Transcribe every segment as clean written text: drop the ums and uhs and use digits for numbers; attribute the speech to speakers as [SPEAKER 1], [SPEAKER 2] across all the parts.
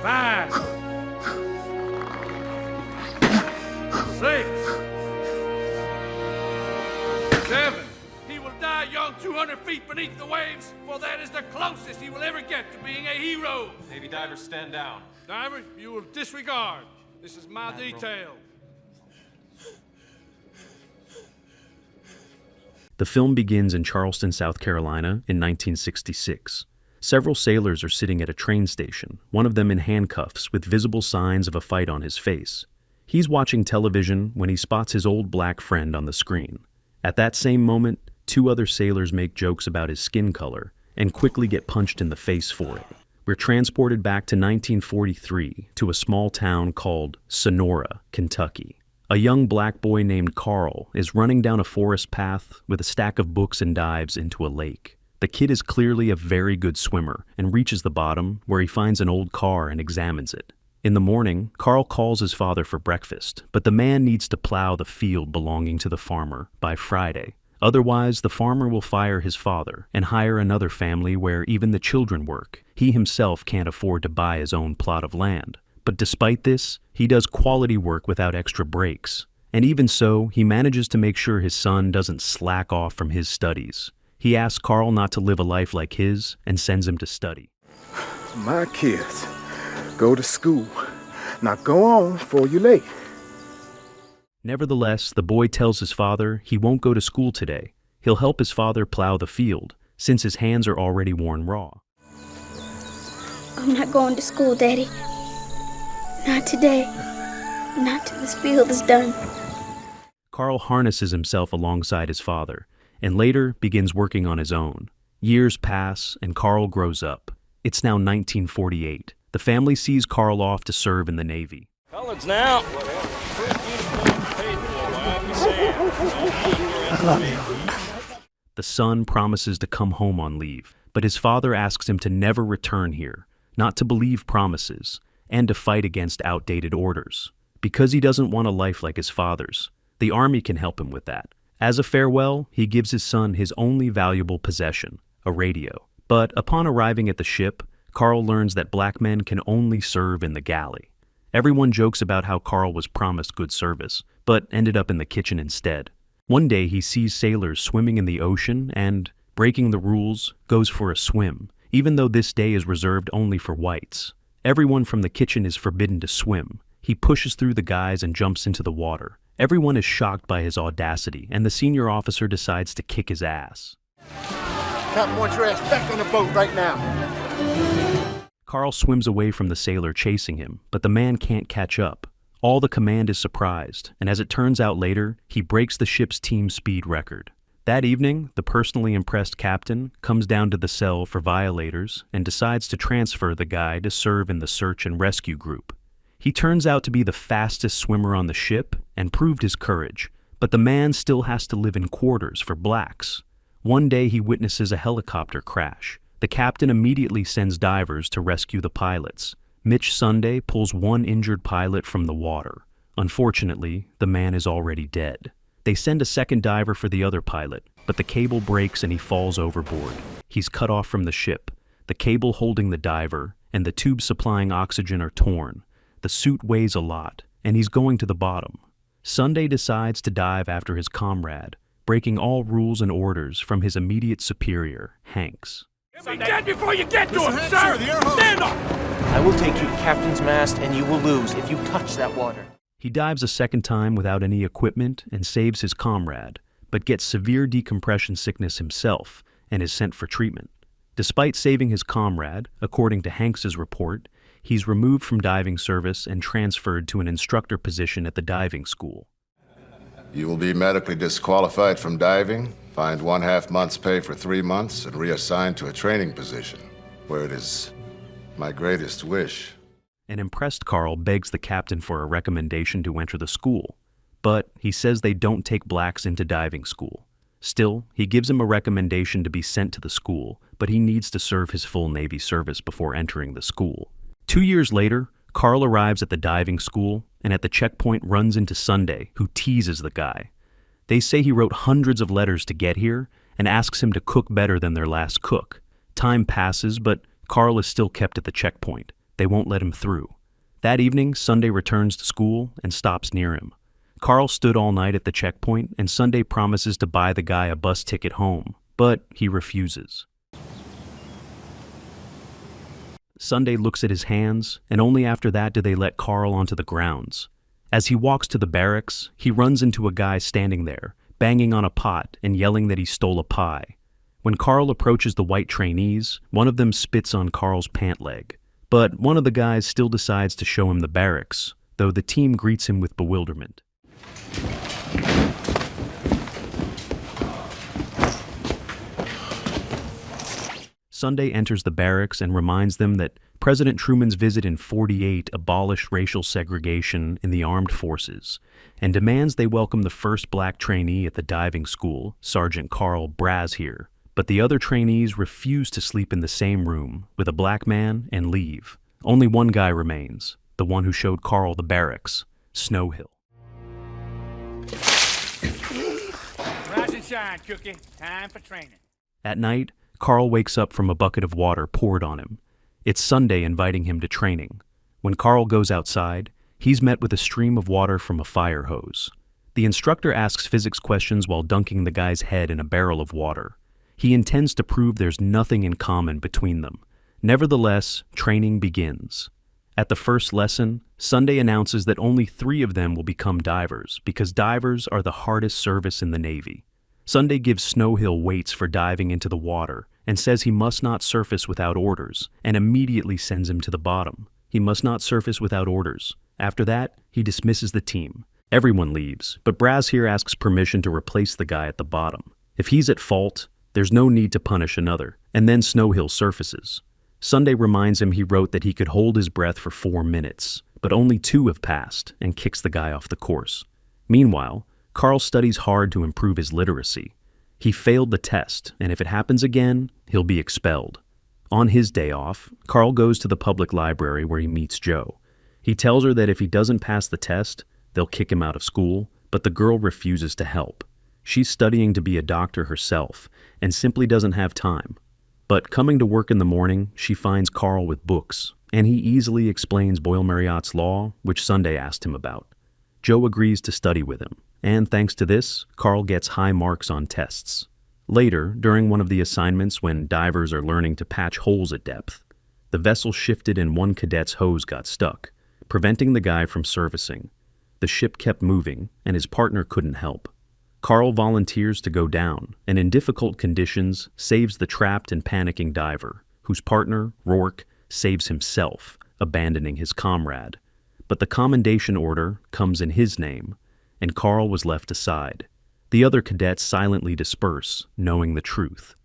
[SPEAKER 1] 5, 6, 7. He will die young 200 feet beneath the waves, for that is the closest he will ever get to being a hero.
[SPEAKER 2] Navy divers, stand down.
[SPEAKER 1] Diver, you will disregard. This is my detail.
[SPEAKER 3] The film begins in Charleston, South Carolina in 1966. Several sailors are sitting at a train station, one of them in handcuffs with visible signs of a fight on his face. He's watching television when he spots his old black friend on the screen. At that same moment, 2 other sailors make jokes about his skin color and quickly get punched in the face for it. We're transported back to 1943 to a small town called Sonora, Kentucky. A young black boy named Carl is running down a forest path with a stack of books and dives into a lake. The kid is clearly a very good swimmer and reaches the bottom where he finds an old car and examines it. In the morning, Carl calls his father for breakfast, but the man needs to plow the field belonging to the farmer by Friday. Otherwise, the farmer will fire his father and hire another family where even the children work. He himself can't afford to buy his own plot of land. But despite this, he does quality work without extra breaks. And even so, he manages to make sure his son doesn't slack off from his studies. He asks Carl not to live a life like his and sends him to study.
[SPEAKER 4] My kids go to school. Now go on before you're late.
[SPEAKER 3] Nevertheless, the boy tells his father he won't go to school today. He'll help his father plow the field, since his hands are already worn raw.
[SPEAKER 5] I'm not going to school, Daddy. Not today. Not till this field is done.
[SPEAKER 3] Carl harnesses himself alongside his father, and later begins working on his own. Years pass, and Carl grows up. It's now 1948. The family sees Carl off to serve in the Navy.
[SPEAKER 6] Coloreds now.
[SPEAKER 4] I love you.
[SPEAKER 3] The son promises to come home on leave, but his father asks him to never return here, not to believe promises, and to fight against outdated orders. Because he doesn't want a life like his father's, the Army can help him with that. As a farewell, he gives his son his only valuable possession, a radio. But upon arriving at the ship, Carl learns that black men can only serve in the galley. Everyone jokes about how Carl was promised good service, but ended up in the kitchen instead. One day he sees sailors swimming in the ocean and, breaking the rules, goes for a swim, even though this day is reserved only for whites. Everyone from the kitchen is forbidden to swim. He pushes through the guys and jumps into the water. Everyone is shocked by his audacity, and the senior officer decides to kick his ass.
[SPEAKER 4] Captain wants your ass back on the boat right now.
[SPEAKER 3] Carl swims away from the sailor chasing him, but the man can't catch up. All the command is surprised, and as it turns out later, he breaks the ship's team speed record. That evening, the personally impressed captain comes down to the cell for violators and decides to transfer the guy to serve in the search and rescue group. He turns out to be the fastest swimmer on the ship and proved his courage, but the man still has to live in quarters for blacks. One day he witnesses a helicopter crash. The captain immediately sends divers to rescue the pilots. Mitch Sunday pulls one injured pilot from the water. Unfortunately, the man is already dead. They send a second diver for the other pilot, but the cable breaks and he falls overboard. He's cut off from the ship. The cable holding the diver and the tube supplying oxygen are torn. The suit weighs a lot, and he's going to the bottom. Sunday decides to dive after his comrade, breaking all rules and orders from his immediate superior, Hanks.
[SPEAKER 1] Be dead before you get to him, sir! Stand up!
[SPEAKER 6] I will take you to captain's mast, and you will lose if you touch that water.
[SPEAKER 3] He dives a second time without any equipment and saves his comrade, but gets severe decompression sickness himself and is sent for treatment. Despite saving his comrade, according to Hanks's report, he's removed from diving service and transferred to an instructor position at the diving school.
[SPEAKER 7] You will be medically disqualified from diving, fined 1/2 month's pay for 3 months, and reassigned to a training position, where it is my greatest wish.
[SPEAKER 3] An impressed Carl begs the captain for a recommendation to enter the school, but he says they don't take blacks into diving school. Still, he gives him a recommendation to be sent to the school, but he needs to serve his full Navy service before entering the school. 2 years later, Carl arrives at the diving school and at the checkpoint runs into Sunday, who teases the guy. They say he wrote hundreds of letters to get here and asks him to cook better than their last cook. Time passes, but Carl is still kept at the checkpoint. They won't let him through. That evening, Sunday returns to school and stops near him. Carl stood all night at the checkpoint, and Sunday promises to buy the guy a bus ticket home, but he refuses. Sunday looks at his hands, and only after that do they let Carl onto the grounds. As he walks to the barracks, he runs into a guy standing there, banging on a pot and yelling that he stole a pie. When Carl approaches the white trainees, one of them spits on Carl's pant leg. But one of the guys still decides to show him the barracks, though the team greets him with bewilderment. Sunday enters the barracks and reminds them that President Truman's visit in '48 abolished racial segregation in the armed forces and demands they welcome the first black trainee at the diving school, Sergeant Carl Brashear. But the other trainees refuse to sleep in the same room with a black man and leave. Only one guy remains, the one who showed Carl the barracks, Snow Hill.
[SPEAKER 1] Rise and shine, Cookie. Time for training.
[SPEAKER 3] At night, Carl wakes up from a bucket of water poured on him. It's Sunday inviting him to training. When Carl goes outside, he's met with a stream of water from a fire hose. The instructor asks physics questions while dunking the guy's head in a barrel of water. He intends to prove there's nothing in common between them. Nevertheless, training begins. At the first lesson, Sunday announces that only 3 of them will become divers because divers are the hardest service in the Navy. Sunday gives Snow Hill weights for diving into the water and says he must not surface without orders, and immediately sends him to the bottom. He must not surface without orders. After that, he dismisses the team. Everyone leaves, but Brashear asks permission to replace the guy at the bottom. If he's at fault, there's no need to punish another, and then Snow Hill surfaces. Sunday reminds him he wrote that he could hold his breath for 4 minutes, but only 2 have passed, and kicks the guy off the course. Meanwhile, Carl studies hard to improve his literacy. He failed the test, and if it happens again, he'll be expelled. On his day off, Carl goes to the public library where he meets Joe. He tells her that if he doesn't pass the test, they'll kick him out of school, but the girl refuses to help. She's studying to be a doctor herself, and simply doesn't have time. But coming to work in the morning, she finds Carl with books, and he easily explains Boyle-Marriott's law, which Sunday asked him about. Joe agrees to study with him, and thanks to this, Carl gets high marks on tests. Later, during one of the assignments when divers are learning to patch holes at depth, the vessel shifted and one cadet's hose got stuck, preventing the guy from servicing. The ship kept moving, and his partner couldn't help. Carl volunteers to go down, and in difficult conditions, saves the trapped and panicking diver, whose partner, Rourke, saves himself, abandoning his comrade. But the commendation order comes in his name, and Carl was left aside. The other cadets silently disperse, knowing the truth.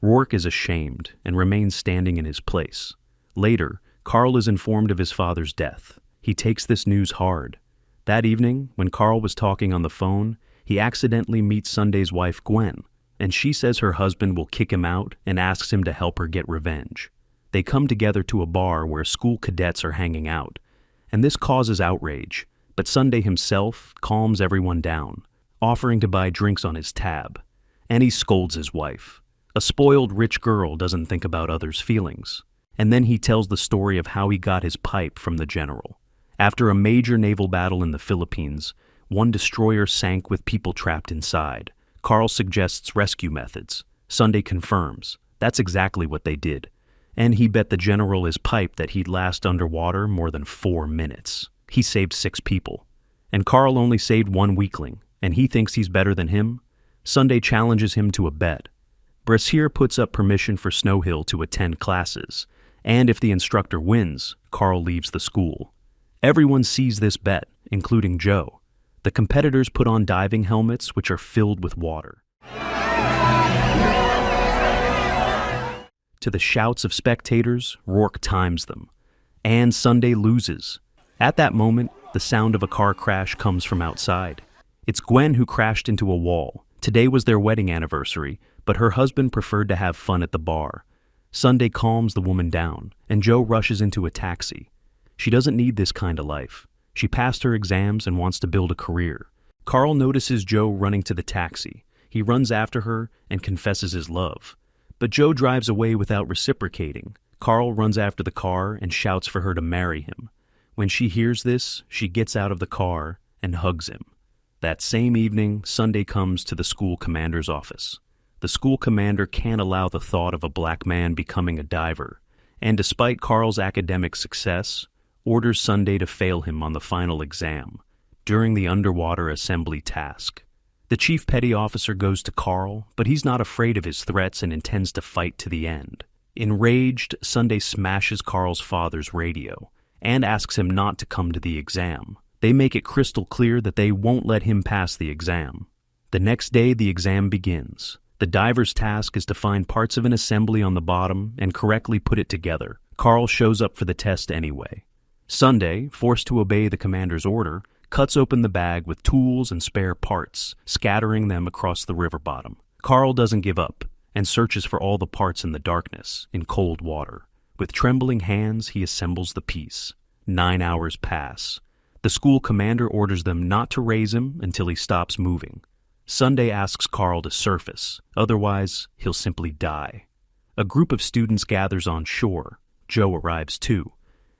[SPEAKER 3] Rourke is ashamed and remains standing in his place. Later, Carl is informed of his father's death. He takes this news hard. That evening, when Carl was talking on the phone, he accidentally meets Sunday's wife, Gwen, and she says her husband will kick him out and asks him to help her get revenge. They come together to a bar where school cadets are hanging out, and this causes outrage, but Sunday himself calms everyone down, offering to buy drinks on his tab, and he scolds his wife. A spoiled rich girl doesn't think about others' feelings, and then he tells the story of how he got his pipe from the general. After a major naval battle in the Philippines, one destroyer sank with people trapped inside. Carl suggests rescue methods. Sunday confirms. That's exactly what they did. And he bet the general his pipe that he'd last underwater more than 4 minutes. He saved 6 people. And Carl only saved 1 weakling, and he thinks he's better than him. Sunday challenges him to a bet. Brashear puts up permission for Snow Hill to attend classes, and if the instructor wins, Carl leaves the school. Everyone sees this bet, including Joe. The competitors put on diving helmets which are filled with water. To the shouts of spectators, Rourke times them. And Sunday loses. At that moment, the sound of a car crash comes from outside. It's Gwen who crashed into a wall. Today was their wedding anniversary, but her husband preferred to have fun at the bar. Sunday calms the woman down, and Joe rushes into a taxi. She doesn't need this kind of life. She passed her exams and wants to build a career. Carl notices Joe running to the taxi. He runs after her and confesses his love. But Joe drives away without reciprocating. Carl runs after the car and shouts for her to marry him. When she hears this, she gets out of the car and hugs him. That same evening, Sunday comes to the school commander's office. The school commander can't allow the thought of a black man becoming a diver, and despite Carl's academic success, orders Sunday to fail him on the final exam during the underwater assembly task. The chief petty officer goes to Carl, but he's not afraid of his threats and intends to fight to the end. Enraged, Sunday smashes Carl's father's radio and asks him not to come to the exam. They make it crystal clear that they won't let him pass the exam. The next day, the exam begins. The diver's task is to find parts of an assembly on the bottom and correctly put it together. Carl shows up for the test anyway. Sunday, forced to obey the commander's order, cuts open the bag with tools and spare parts, scattering them across the river bottom. Carl doesn't give up and searches for all the parts in the darkness, in cold water. With trembling hands, he assembles the piece. 9 hours pass. The school commander orders them not to raise him until he stops moving. Sunday asks Carl to surface, otherwise he'll simply die. A group of students gathers on shore. Joe arrives too.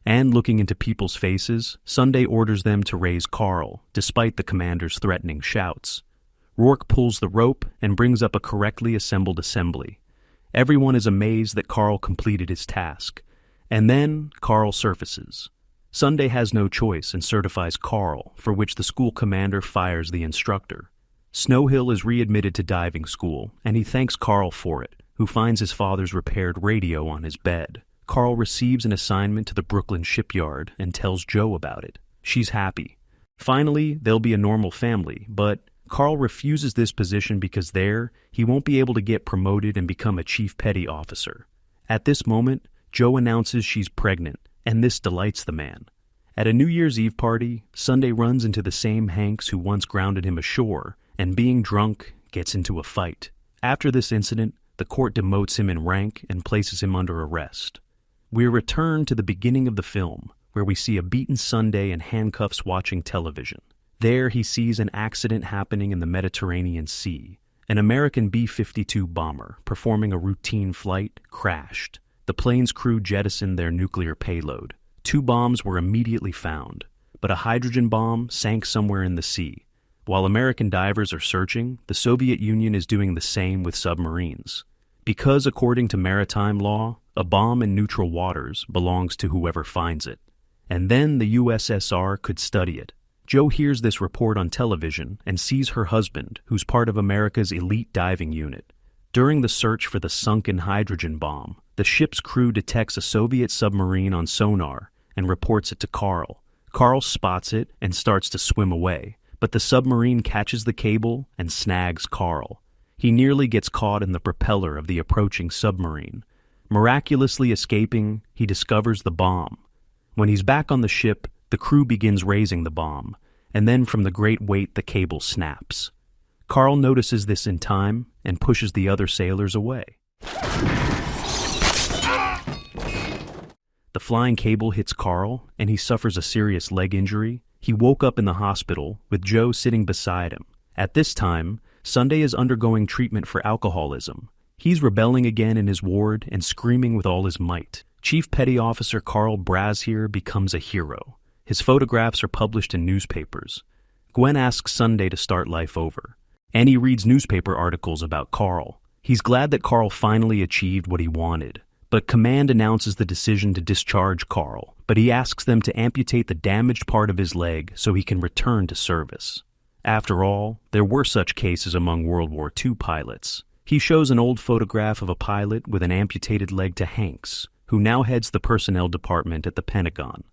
[SPEAKER 3] And looking into people's faces, Sunday orders them to raise Carl, despite the commander's threatening shouts. Rourke pulls the rope and brings up a correctly assembled assembly. Everyone is amazed that Carl completed his task. And then Carl surfaces. Sunday has no choice and certifies Carl, for which the school commander fires the instructor. Snowhill is readmitted to diving school, and he thanks Carl for it, who finds his father's repaired radio on his bed. Carl receives an assignment to the Brooklyn shipyard and tells Joe about it. She's happy. Finally, they'll be a normal family, but Carl refuses this position because there, he won't be able to get promoted and become a chief petty officer. At this moment, Joe announces she's pregnant, and this delights the man. At a New Year's Eve party, Sunday runs into the same Hanks who once grounded him ashore, and being drunk, gets into a fight. After this incident, the court demotes him in rank and places him under arrest. We return to the beginning of the film, where we see a beaten Sunday in handcuffs watching television. There he sees an accident happening in the Mediterranean Sea. An American B-52 bomber, performing a routine flight, crashed. The plane's crew jettisoned their nuclear payload. 2 bombs were immediately found, but a hydrogen bomb sank somewhere in the sea. While American divers are searching, the Soviet Union is doing the same with submarines. Because, according to maritime law, a bomb in neutral waters belongs to whoever finds it. And then the USSR could study it. Joe hears this report on television and sees her husband, who's part of America's elite diving unit. During the search for the sunken hydrogen bomb, the ship's crew detects a Soviet submarine on sonar and reports it to Carl. Carl spots it and starts to swim away, but the submarine catches the cable and snags Carl. He nearly gets caught in the propeller of the approaching submarine. Miraculously escaping, he discovers the bomb. When he's back on the ship, the crew begins raising the bomb, and then from the great weight the cable snaps. Carl notices this in time and pushes the other sailors away. The flying cable hits Carl, and he suffers a serious leg injury. He woke up in the hospital, with Joe sitting beside him. At this time, Sunday is undergoing treatment for alcoholism. He's rebelling again in his ward and screaming with all his might. Chief Petty Officer Carl Brashear becomes a hero. His photographs are published in newspapers. Gwen asks Sunday to start life over. And he reads newspaper articles about Carl. He's glad that Carl finally achieved what he wanted. But command announces the decision to discharge Carl, but he asks them to amputate the damaged part of his leg so he can return to service. After all, there were such cases among World War II pilots. He shows an old photograph of a pilot with an amputated leg to Hanks, who now heads the personnel department at the Pentagon.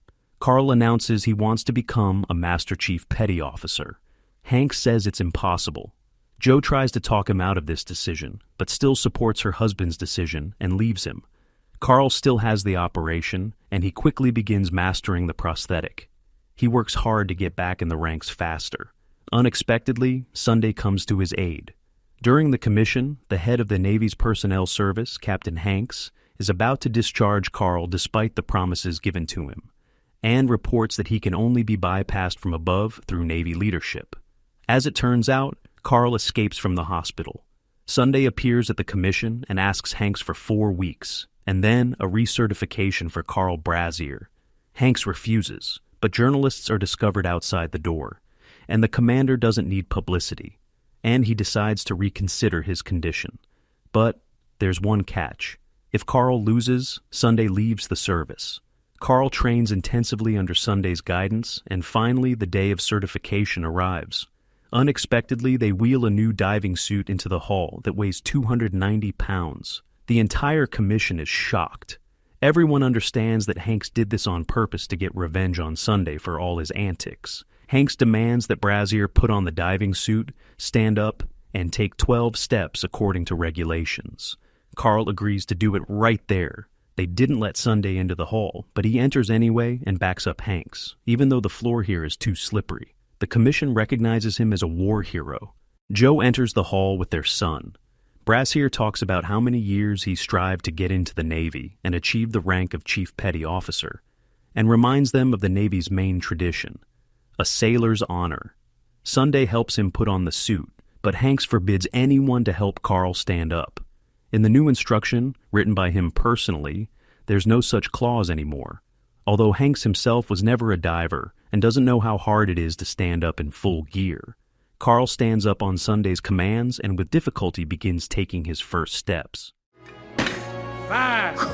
[SPEAKER 3] Carl announces he wants to become a Master Chief Petty Officer. Hanks says it's impossible. Joe tries to talk him out of this decision, but still supports her husband's decision and leaves him. Carl still has the operation, and he quickly begins mastering the prosthetic. He works hard to get back in the ranks faster. Unexpectedly, Sunday comes to his aid. During the commission, the head of the Navy's Personnel Service, Captain Hanks, is about to discharge Carl despite the promises given to him, and reports that he can only be bypassed from above through Navy leadership. As it turns out, Carl escapes from the hospital. Sunday appears at the commission and asks Hanks for 4 weeks. and then a recertification for Carl Brashear. Hanks refuses, but journalists are discovered outside the door, and the commander doesn't need publicity, and he decides to reconsider his condition. But there's one catch. If Carl loses, Sunday leaves the service. Carl trains intensively under Sunday's guidance, and finally the day of certification arrives. Unexpectedly, they wheel a new diving suit into the hall that weighs 290 pounds. The entire commission is shocked. Everyone understands that Hanks did this on purpose to get revenge on Sunday for all his antics. Hanks demands that Brashear put on the diving suit, stand up, and take 12 steps according to regulations. Carl agrees to do it right there. They didn't let Sunday into the hall, but he enters anyway and backs up Hanks, even though the floor here is too slippery. The commission recognizes him as a war hero. Joe enters the hall with their son. Brashear talks about how many years he strived to get into the Navy and achieve the rank of Chief Petty Officer, and reminds them of the Navy's main tradition, a sailor's honor. Sunday helps him put on the suit, but Hanks forbids anyone to help Carl stand up. In the new instruction, written by him personally, there's no such clause anymore. Although Hanks himself was never a diver and doesn't know how hard it is to stand up in full gear, Carl stands up on Sunday's commands and with difficulty begins taking his first steps.
[SPEAKER 1] 5, 6,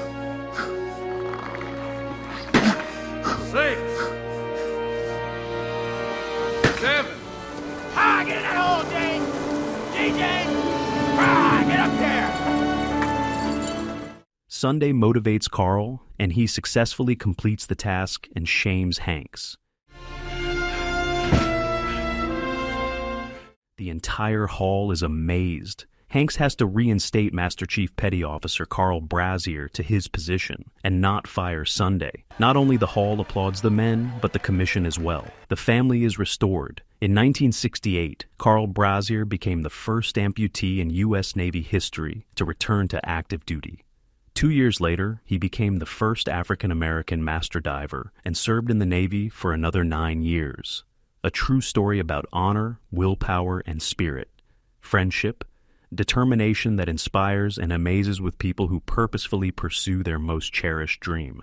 [SPEAKER 1] 7.
[SPEAKER 6] Ah, get in that hole, Jane! DJ! Ah, get up there!
[SPEAKER 3] Sunday motivates Carl, and he successfully completes the task and shames Hanks. The entire hall is amazed. Hanks has to reinstate Master Chief Petty Officer Carl Brashear to his position and not fire Sunday. Not only the hall applauds the men, but the commission as well. The family is restored. In 1968, Carl Brashear became the first amputee in U.S. Navy history to return to active duty. 2 years later, he became the first African-American master diver and served in the Navy for another 9 years. A true story about honor, willpower, and spirit, friendship, determination that inspires and amazes with people who purposefully pursue their most cherished dream.